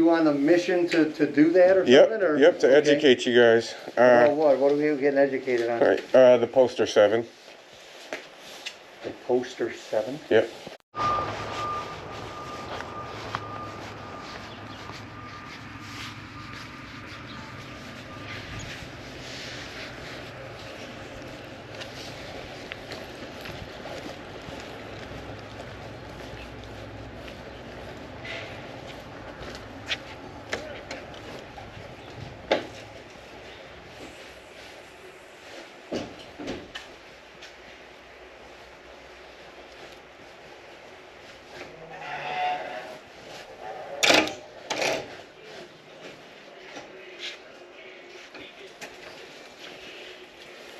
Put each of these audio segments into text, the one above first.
you on a mission to do that or Yep, something? Or? yep, to educate you guys. What are we getting educated on? All right, the Poster 7. The Poster 7? Yep.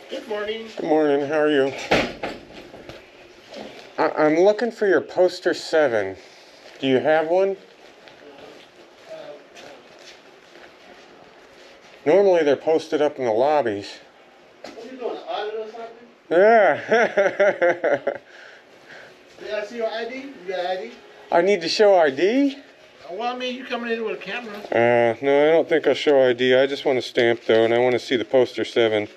Good morning. Good morning, how are you? I'm looking for your Poster 7. Do you have one? Normally they're posted up in the lobbies. What are you doing, an audit or something? Yeah. Did I see your ID? You got ID? I need to show ID? Well, I mean, you coming in with a camera. No, I don't think I'll show ID. I just want a stamp though, and I want to see the Poster 7.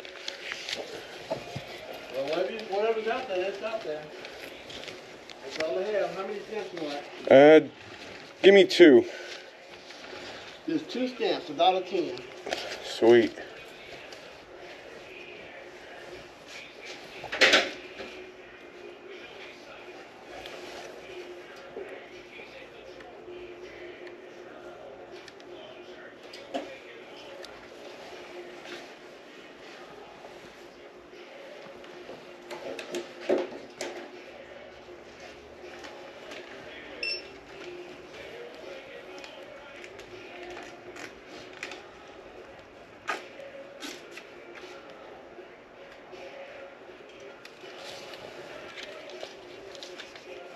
Well, whatever's out there, that's out there. That's all I have. How many stamps you want? Give me 2. There's 2 stamps, $1.10. Sweet.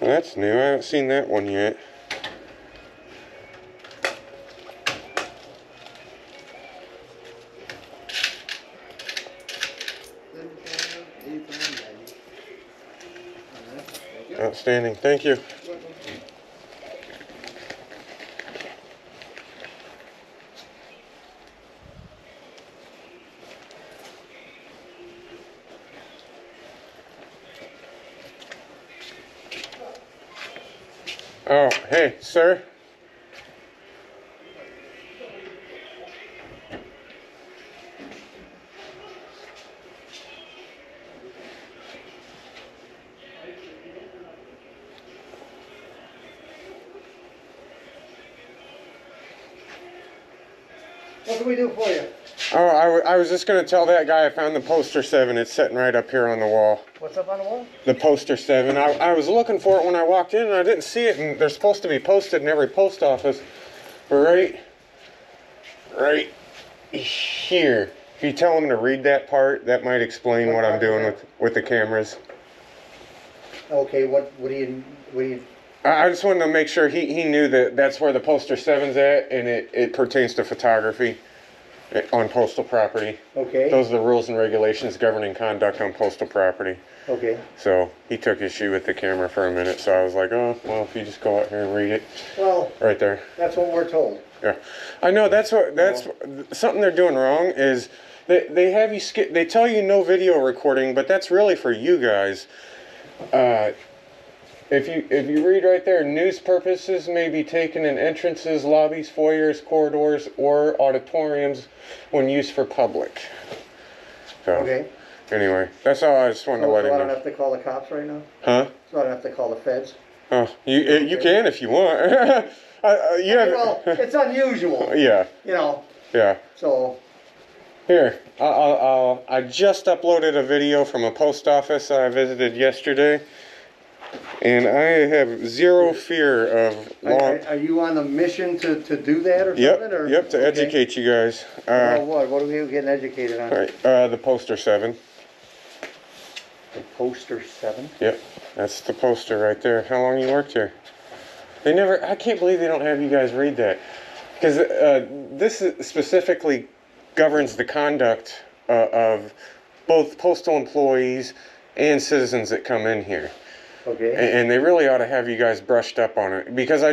Well, that's new. I haven't seen that one yet. Outstanding. Thank you. Oh, hey, sir. What can we do for you? Oh, I was just going to tell that guy I found the Poster 7. It's sitting right up here on the wall. What's up on the wall? The Poster 7. I was looking for it when I walked in and I didn't see it, and they're supposed to be posted in every post office. But right here. If you tell him to read that part, that might explain what I'm doing with the cameras. Okay, what do you... I just wanted to make sure he knew that that's where the Poster 7's at, and it pertains to photography on postal property. Okay. Those are the rules and regulations governing conduct on postal property. Okay. So he took issue with the camera for a minute, so I was like, oh, well, if you just go out here and read it. Well, right there. That's what we're told. Yeah. I know that's something they're doing wrong is they have you they tell you no video recording, but that's really for you guys. If you read right there, news purposes may be taken in entrances, lobbies, foyers, corridors, or auditoriums when used for public. So, okay. Anyway, that's all I just wanted to let him know. So I don't have to call the cops right now? Huh? So I don't have to call the feds? Oh, you can if you want. Well, it's unusual. Yeah. You know. Yeah. So. Here, I just uploaded a video from a post office I visited yesterday. And I have zero fear of long... Are you on a mission to do that or yep, something? Or? Yep, to educate you guys. What are we getting educated on? All right, the Poster 7. The Poster 7? Yep, that's the poster right there. How long you worked here? I can't believe they don't have you guys read that. Because this specifically governs the conduct of both postal employees and citizens that come in here. Okay. And they really ought to have you guys brushed up on it, because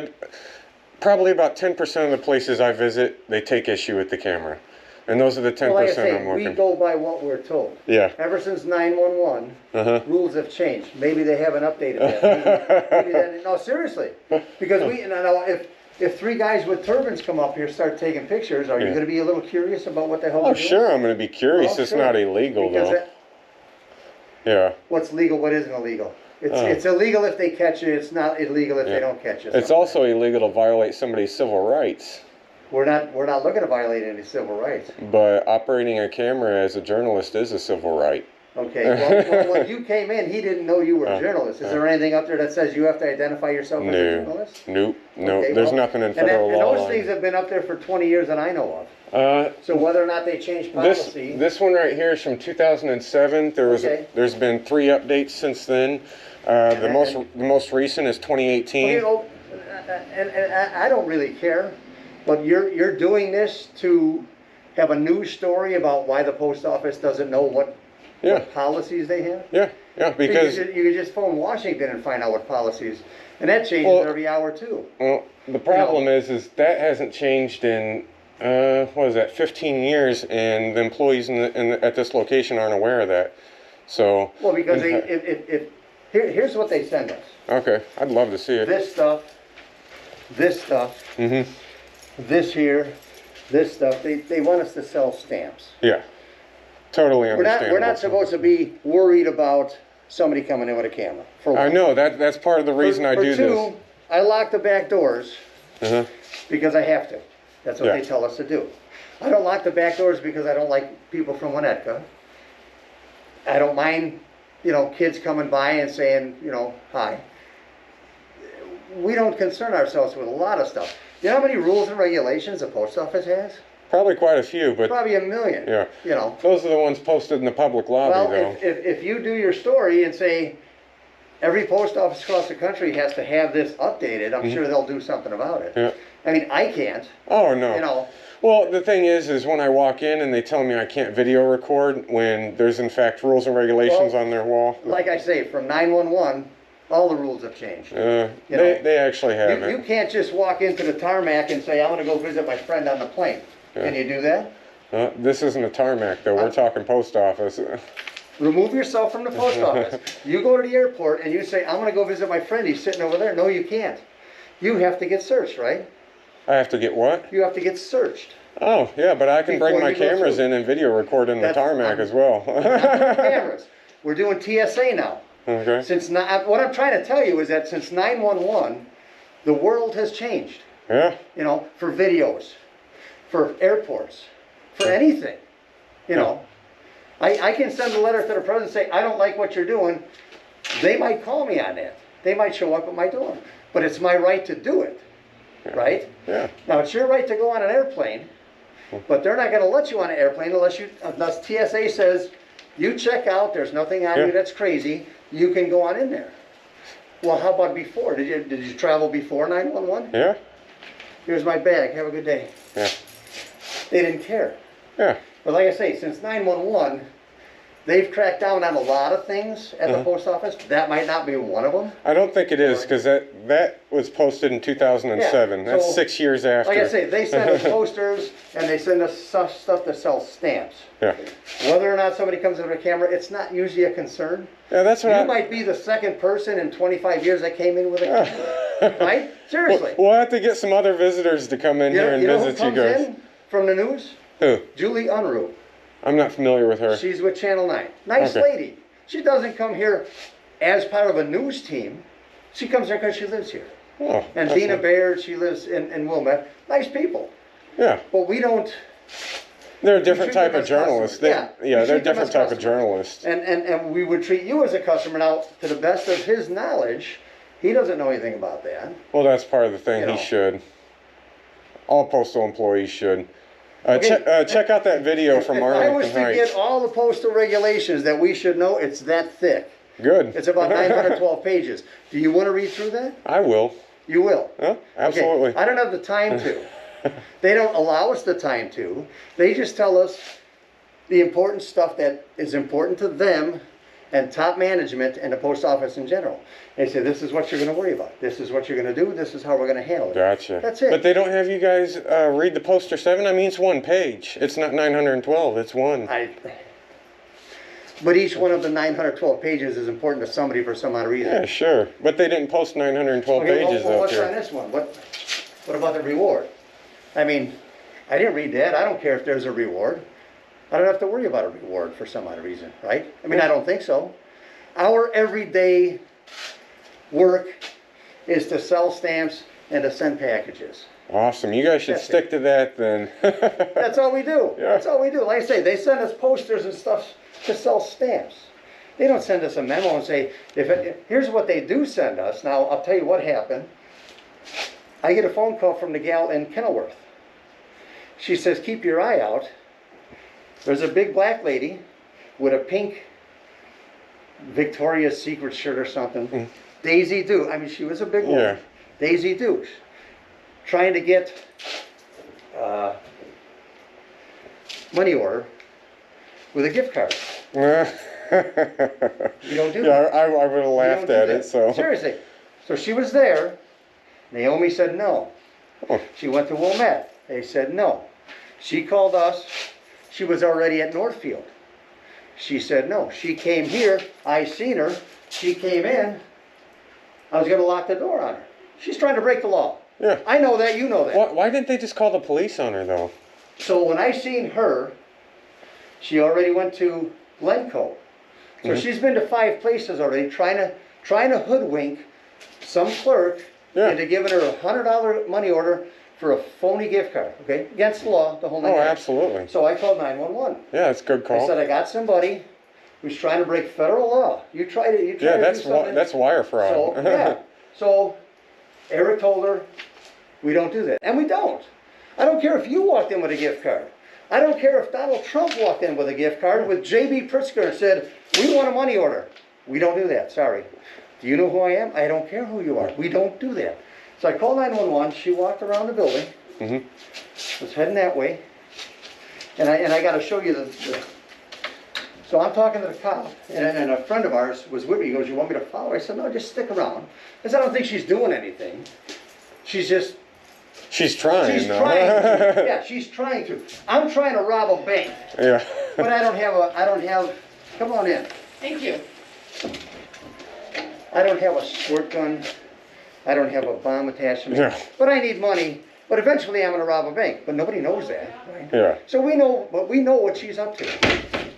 probably about 10% of the places I visit, they take issue with the camera. And those are the 10% Well, like I say, I'm we looking. go by what we're told. Yeah. Ever since 911, Uh-huh. rules have changed. Maybe they haven't updated that. Maybe that. No, seriously. Because if three guys with turbans come up here start taking pictures, are you Yeah. going to be a little curious about what the hell Oh, they're doing? sure, I'm going to be curious. Well, It's sure. not illegal, Because though. Yeah. what's legal, what isn't illegal? It's illegal if they catch you. It's not illegal if they don't catch you. It's also illegal to violate somebody's civil rights. We're not looking to violate any civil rights. But operating a camera as a journalist is a civil right. Okay. Well, when you came in, he didn't know you were a journalist. Is there anything up there that says you have to identify yourself as a journalist? Nope. No. Okay, There's well, nothing in federal and law. those things have been up there for 20 years that I know of. So whether or not they changed policy. this one right here is from 2007. There's been 3 updates since then. The most recent is 2018. You know, and I don't really care, but you're doing this to have a news story about why the post office doesn't know what policies they have. Yeah, because you could just phone Washington and find out what policies, and that changes every hour too. Well, the problem is that hasn't changed in what is that, 15 years, and the employees at this location aren't aware of that. So because here's what they send us. Okay, I'd love to see it. This stuff, this here, this stuff. They want us to sell stamps. Yeah, totally understandable. We're not supposed to be worried about somebody coming in with a camera. For one. I know that's part of the reason I do for two, this. I lock the back doors because I have to. That's what they tell us to do. I don't lock the back doors because I don't like people from Winnetka. I don't mind, kids coming by and saying, hi. We don't concern ourselves with a lot of stuff. You know how many rules and regulations the post office has? Probably quite a few, but Probably a million. Yeah. Those are the ones posted in the public lobby, though. If you do your story and say every post office across the country has to have this updated, I'm sure they'll do something about it. Yeah. I mean, I can't. Oh, no. Well, the thing is when I walk in and they tell me I can't video record when there's in fact rules and regulations on their wall. Like I say, from 911, all the rules have changed. They actually haven't. You can't just walk into the tarmac and say, I'm going to go visit my friend on the plane. Can you do that? This isn't a tarmac, though. We're talking post office. Remove yourself from the post office. You go to the airport and you say, I'm going to go visit my friend. He's sitting over there. No, you can't. You have to get searched, right? I have to get what? You have to get searched. Oh, yeah, but I can bring my cameras in and video record in the tarmac as well. Cameras. We're doing TSA now. Okay. What I'm trying to tell you is that since 911, the world has changed. Yeah. For videos, for airports, for anything. I can send a letter to the president and say, I don't like what you're doing. They might call me on that. They might show up at my door. But it's my right to do it. Right? Yeah. Now, it's your right to go on an airplane, but they're not going to let you on an airplane unless TSA says, you check out, there's nothing on you that's crazy, you can go on in there. Well, how about before? Did you travel before 911? Yeah. Here's my bag, have a good day. Yeah. They didn't care. Yeah. But like I say, since 911, they've cracked down on a lot of things at the post office. That might not be one of them. I don't think it is, because that was posted in 2007. Yeah, That's so, 6 years after. Like I say, they send us posters and they send us stuff to sell stamps. Yeah. Whether or not somebody comes with a camera, it's not usually a concern. Yeah, that's what You might be the second person in 25 years that came in with a camera. Right? Seriously. We'll have to get some other visitors to come in here and visit you You know who guys. comes in from the news? Who? Julie Unruh. I'm not familiar with her. She's with Channel 9. Nice Okay. lady. She doesn't come here as part of a news team. She comes here because she lives here. Oh, And that's Dina nice. Baird, she lives in Wilmette. Nice people. Yeah. But we don't... They're a different treat them type of as journalists. customers. Yeah, We they're a treat them different as type of customers. journalists. And we would treat you as a customer. Now, to the best of his knowledge, he doesn't know anything about that. Well, that's part of the thing. You know. He should. All postal employees should. Okay. Check out that video from If I was Arlington to Heights. get all the postal regulations that we should know, it's that thick. Good. It's about 912 pages. Do you want to read through that? I will. You will. Yeah, absolutely. Okay. I don't have the time to. They don't allow us the time to. They just tell us the important stuff that is important to them and top management and the post office in general. They say, this is what you're going to worry about. This is what you're going to do. This is how we're going to handle it. Gotcha. That's it. But they don't have you guys read the poster 7? I mean, it's one page. It's not 912. It's one. But each one of the 912 pages is important to somebody for some odd reason. Yeah, sure. But they didn't post 912 pages well, up what's here. on this one? What about the reward? I mean, I didn't read that. I don't care if there's a reward. I don't have to worry about a reward for some odd reason, right? I mean, I don't think so. Our everyday work is to sell stamps and to send packages. Awesome. You guys should stick to that then. That's all we do. Yeah. That's all we do. Like I say, they send us posters and stuff to sell stamps. They don't send us a memo and say, here's what they do send us. Now, I'll tell you what happened. I get a phone call from the gal in Kenilworth. She says, keep your eye out. There's a big black lady with a pink Victoria's Secret shirt or something. Daisy Dukes. I mean, she was a big woman. Yeah. Daisy Dukes. Trying to get money order with a gift card. You don't do that. I would have laughed at it. So seriously. So she was there. Naomi said no. Oh. She went to Wilmette. They said no. She called us. She was already at Northfield. She said no. She came here. I seen her. She came in. I was going to lock the door on her. She's trying to break the law. Yeah. I know that. You know that. Why didn't they just call the police on her though? So when I seen her, she already went to Glencoe. So she's been to 5 places already, trying to hoodwink some clerk into giving her a $100 money order for a phony gift card. Okay, against the law, the whole thing. Oh, absolutely. So I called 911. Yeah, that's a good call. I said I got somebody who's trying to break federal law. You try to do something. That's wire fraud. So yeah. So Eric told her, we don't do that, and we don't. I don't care if you walked in with a gift card. I don't care if Donald Trump walked in with a gift card with J.B. Pritzker and said, we want a money order. We don't do that, sorry. Do you know who I am? I don't care who you are. We don't do that. So I called 911. She walked around the building. Was heading that way. And I got to show you the... So I'm talking to the cop, and a friend of ours was with me. He goes, you want me to follow her? I said, no, just stick around. Because I don't think she's doing anything. She's just... She's trying. She's trying to. Yeah, she's trying to. I'm trying to rob a bank. Yeah. But I don't have, come on in. Thank you. I don't have a squirt gun. I don't have a bomb attachment. Yeah. But I need money. But eventually I'm going to rob a bank. But nobody knows that. Right? Yeah. So we know what she's up to.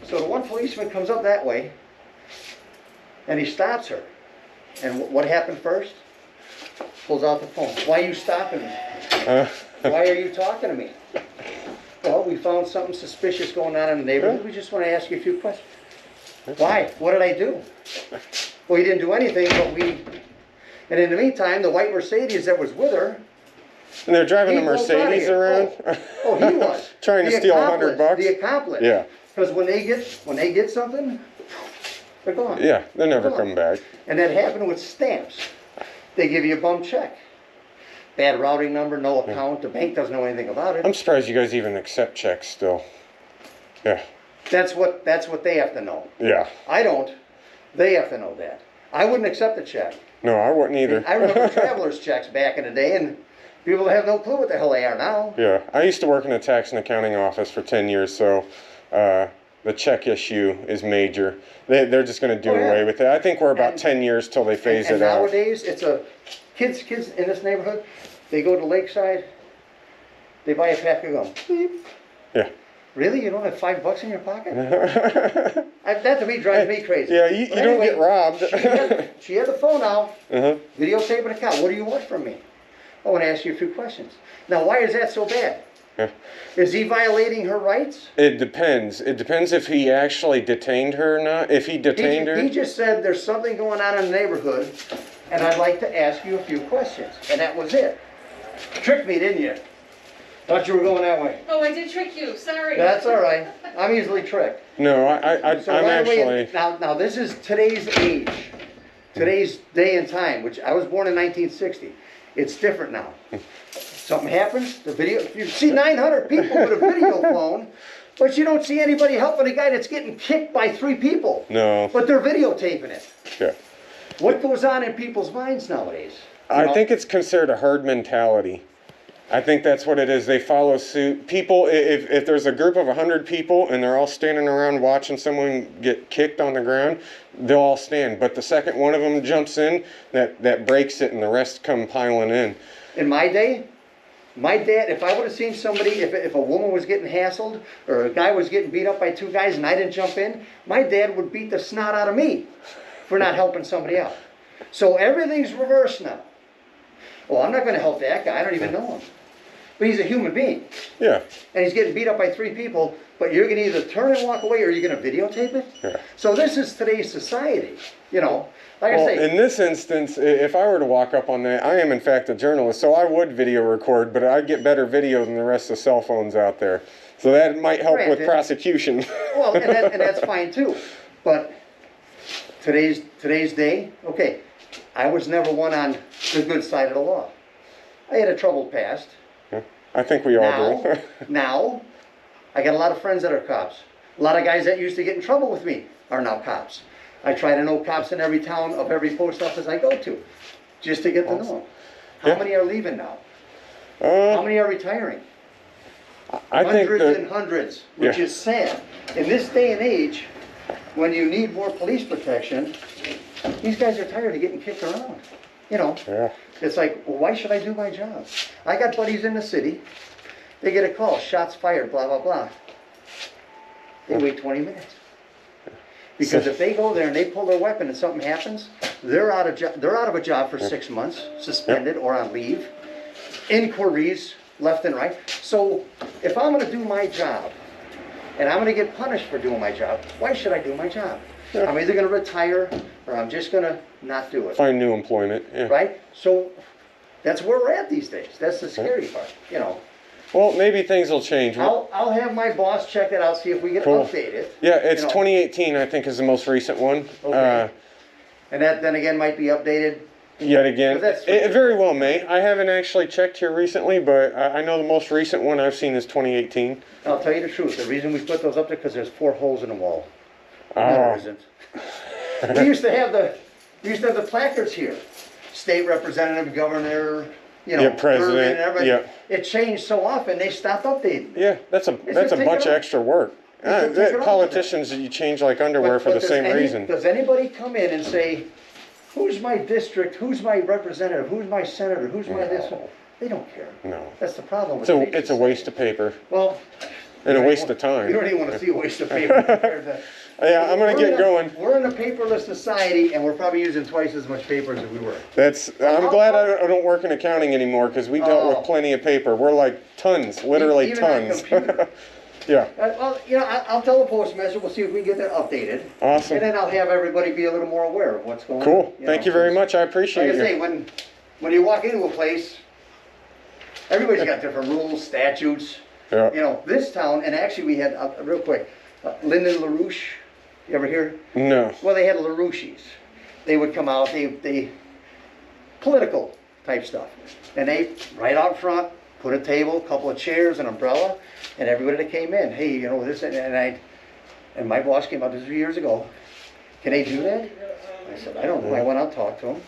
So the one policeman comes up that way, and he stops her. And what happened first? Pulls out the phone. Why are you stopping me? Why are you talking to me? Well, we found something suspicious going on in the neighborhood. We just want to ask you a few questions. Why? What did I do? Well, you didn't do anything, but we... And in the meantime, the white Mercedes that was with her... And they're driving a he bolts outta Mercedes here. around? Oh, he was. Trying to The steal accomplice, $100? The accomplice. Yeah. Because when they get something, they're gone. Yeah, they'll never Gone. come back. And that happened with stamps. They give you a bum check. Bad routing number, no account. The bank doesn't know anything about it. I'm surprised you guys even accept checks still. Yeah. That's what they have to know. Yeah. I don't. They have to know that. I wouldn't accept a check. No, I wouldn't either. I remember traveler's checks back in the day, and people have no clue what the hell they are now. Yeah. I used to work in a tax and accounting office for 10 years, so the check issue is major. They're just going to do away with it. I think we're about 10 years till they phase it out. Nowadays, it's kids in this neighborhood, they go to Lakeside, they buy a pack of gum. Beep. Yeah. Really? You don't have $5 in your pocket? That to me drives me crazy. Yeah, you don't get robbed. she had the phone out, videotaping the account. What do you want from me? I want to ask you a few questions. Now, why is that so bad? Is he violating her rights? It depends. It depends if he actually detained her or not. If he detained her... He just said there's something going on in the neighborhood, and I'd like to ask you a few questions. And that was it. Tricked me, didn't you? Thought you were going that way. Oh, I did trick you. Sorry. That's all right. I'm easily tricked. No, So I'm right away, actually... now this is today's age, today's day and time, which I was born in 1960. It's different now. Something happens, the video, you see 900 people with a video phone, But you don't see anybody helping a guy that's getting kicked by 3 people. No. But they're videotaping it. Yeah. What goes on in people's minds nowadays? I think it's considered a herd mentality. I think that's what it is. They follow suit. People, if there's a group of 100 people and they're all standing around watching someone get kicked on the ground, they'll all stand. But the second one of them jumps in, that breaks it, and the rest come piling in. In my day, my dad, if I would have seen somebody, if a woman was getting hassled or a guy was getting beat up by 2 guys and I didn't jump in, my dad would beat the snot out of me for not helping somebody out. So everything's reversed now. Well, I'm not going to help that guy. I don't even know him. But he's a human being. Yeah. And he's getting beat up by 3 people, but you're going to either turn and walk away or you're going to videotape it? Yeah. So this is today's society, you know. Like Well, I say, in this instance, if I were to walk up on that, I am in fact a journalist, so I would video record, but I'd get better video than the rest of the cell phones out there. So that might help with Granted. prosecution. well, and that's fine too. But today's day, okay, I was never one on the good side of the law. I had a troubled past. I think we all do. Now, I got a lot of friends that are cops. A lot of guys that used to get in trouble with me are now cops. I try to know cops in every town of every post office I go to, just to get to know them. How many are leaving now? How many are retiring? I think Hundreds and hundreds, which is sad. In this day and age, when you need more police protection, these guys are tired of getting kicked around. You know, it's like, well, why should I do my job? I got buddies in the city. They get a call, shots fired, blah, blah, blah. They wait 20 minutes. Because if they go there and they pull their weapon and something happens, they're out of a job for 6 months, suspended or on leave, inquiries left and right. So if I'm going to do my job and I'm going to get punished for doing my job, why should I do my job? I'm either going to retire or I'm just going to not do it. Find new employment. Yeah. Right? So that's where we're at these days. That's the scary part, you know. Well, maybe things will change. I'll have my boss check it out, see if we can update it. Yeah, it's you know. 2018, I think, is the most recent one. Okay. And that then again might be updated. Yet again, That's it very well may. I haven't actually checked here recently, but I know the most recent one I've seen is 2018. I'll tell you the truth. The reason we put those up there because there's 4 holes in the wall. No, Oh. there isn't. We used to have the placards here. State representative, governor, you know, Yeah, president, and everybody. yeah. It changed so often they stopped updating. Yeah, that's a just take bunch it of off. extra work. Just take it off. Politicians, you change like underwear for the does same reason. Does anybody come in and say, who's my district, who's my representative, who's my senator, who's my this one? They don't care. No. That's the problem with It's a waste of paper Well, and a you waste don't of time. You don't even want to see a waste of paper compared to. Yeah, I'm gonna get going. We're in a paperless society, and we're probably using twice as much paper as we were. I'm glad I don't work in accounting anymore because we dealt with plenty of paper. We're like tons, literally Even on tons. computer. Yeah. Well, you know, I'll tell the postmaster. We'll see if we can get that updated. Awesome. And then I'll have everybody be a little more aware of what's going on. Cool. Thank you very much. I appreciate Like I it. say, when you walk into a place, everybody's got different rules, statutes. Yeah. You know, this town, and actually we had, real quick, Lyndon LaRouche, you ever hear? No. Well, they had LaRouches. They would come out, they political type stuff. And they, right out front, put a table, a couple of chairs, an umbrella, and everybody that came in, hey, you know, this, and my boss came up, this was years ago, can they do that? I said, I don't know. I went out and talked to him.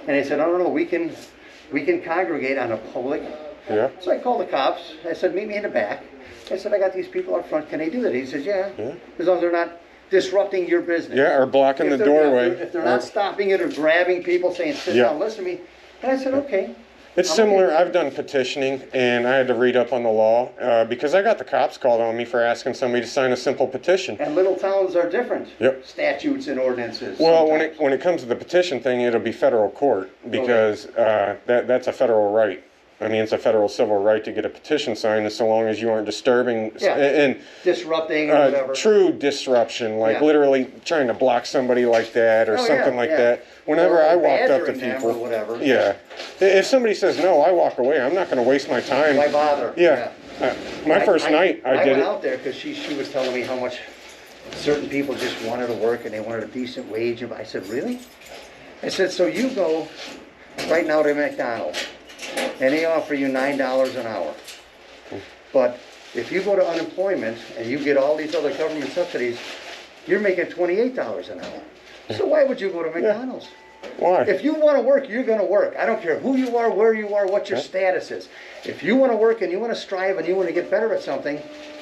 And he said, no, we can congregate on a public. Yeah. So I called the cops. I said, meet me in the back. I said, I got these people up front. Can they do that? He says, yeah. As long as they're not disrupting your business. Yeah, or blocking the doorway. If they're not stopping it or grabbing people saying, sit down, listen to me. And I said, okay. It's similar. I've done petitioning, and I had to read up on the law because I got the cops called on me for asking somebody to sign a simple petition. And little towns are different. Yep. Statutes and ordinances. Well, sometimes. when it comes to the petition thing, it'll be federal court because that's a federal right. I mean, it's a federal civil right to get a petition signed, as so long as you aren't disturbing and disrupting or whatever. True disruption, like literally trying to block somebody like that or something like that. Whenever Or I walked up to badgering them people, or whatever. if somebody says no, I walk away. I'm not going to waste my time. Why bother? Yeah. My first night, I did went it. out there because she was telling me how much certain people just wanted to work and they wanted a decent wage. And I said, really? I said, so you go right now to McDonald's and they offer you $9 an hour. But If you go to unemployment and you get all these other government subsidies, you're making $28 an hour. So why would you go to McDonald's? Why? If you want to work, you're going to work. I don't care who you are, where you are, what your status is. If you want to work and you want to strive and you want to get better at something,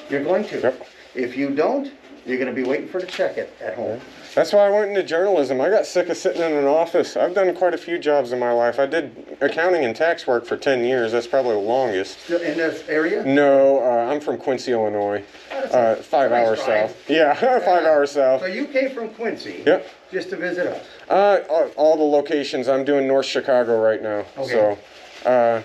you're going to. Yep. If you don't, you're going to be waiting for the check at home. That's why I went into journalism. I got sick of sitting in an office. I've done quite a few jobs in my life. I did accounting and tax work for 10 years. That's probably the longest. Still in this area? No, I'm from Quincy, Illinois. 5 hours drive. south. Yeah, 5 hours south. So you came from Quincy Yep. just to visit us? All the locations. I'm doing North Chicago right now. Okay. So,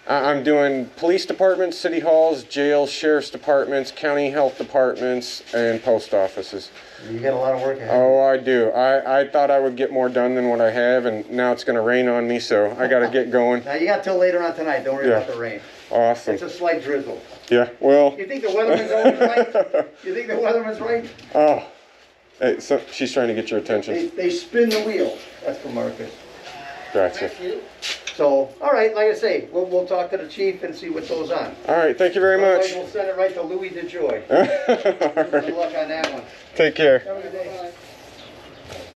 I'm doing police departments, city halls, jails, sheriff's departments, county health departments, and post offices. You got a lot of work ahead. Oh, I do. I thought I would get more done than what I have, and now it's going to rain on me, so I got to get going. Now you got till later on tonight. Don't worry about the rain. Awesome. It's a slight drizzle. Yeah, well. You think the weatherman's always right? You think the weatherman's right? Oh. Hey, so she's trying to get your attention. They spin the wheel. That's for Marcus. Gotcha. So, all right, like I say, we'll talk to the chief and see what goes on. All right, thank you very much. We'll send it right to Louis DeJoy. Good luck on that one. Take care. Have a good day.